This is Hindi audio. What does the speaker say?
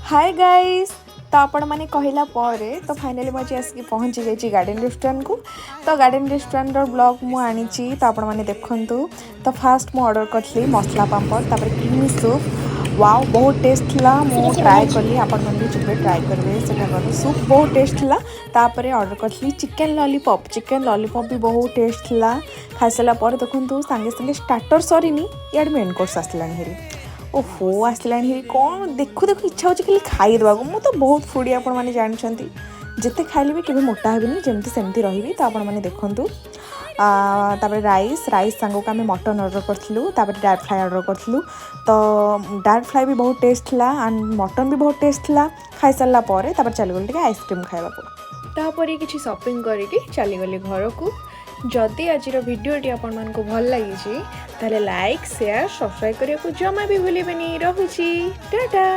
Hi guys. तो आपण मैंने कहला तो फाइनली मुझे आसिक पहुँची जाइए गार्डन रेस्टोरेंट को। तो गार्डन रेस्टोरेंट ब्लॉग मुझे तो आपण मैंने देखु। तो फास्ट मु ऑर्डर करी मसला पापड़ तापर क्रीमी सूप। वाओ बहुत टेस्ट थिला। मु ट्राए कली आपण मैंने भी जब ट्राए करेंगे सेठाकर सूप बहुत टेस्ट थिला। तापर ऑर्डर करी चिकेन लॉलीपॉप भी बहुत टेस्ट थिला। खाई सारा पर देखु सांगे सांगे स्टार्टर सरीनी इड मेन कोर्स आसला हेरी। ओहो आसला कौन देखु देखु इच्छा हो खाली खाईदेवा को। मुझे तो बहुत फूडी आपण मैंने जानते जिते खाइले भी केवे मोटा हेनी जमती सेमती रही। तो आपण मैंने देखूँ तापर राइस सांग को आम मटन ऑर्डर करूँ। डार्क फ्राई ऑर्डर करूँ। तो डार्क फ्राई भी बहुत टेस्ट थिला एंड मटन भी बहुत टेस्ट थिला। खाई सारा पर चलीगली आइसक्रीम खावा तापर किसी शॉपिंग करके चलीगली घर को। जदि आज भिडियोटी आपण मानक भल लगी ताले लाइक शेयर सब्सक्राइब करने को जमा भी भूलें। रहुची टाटा।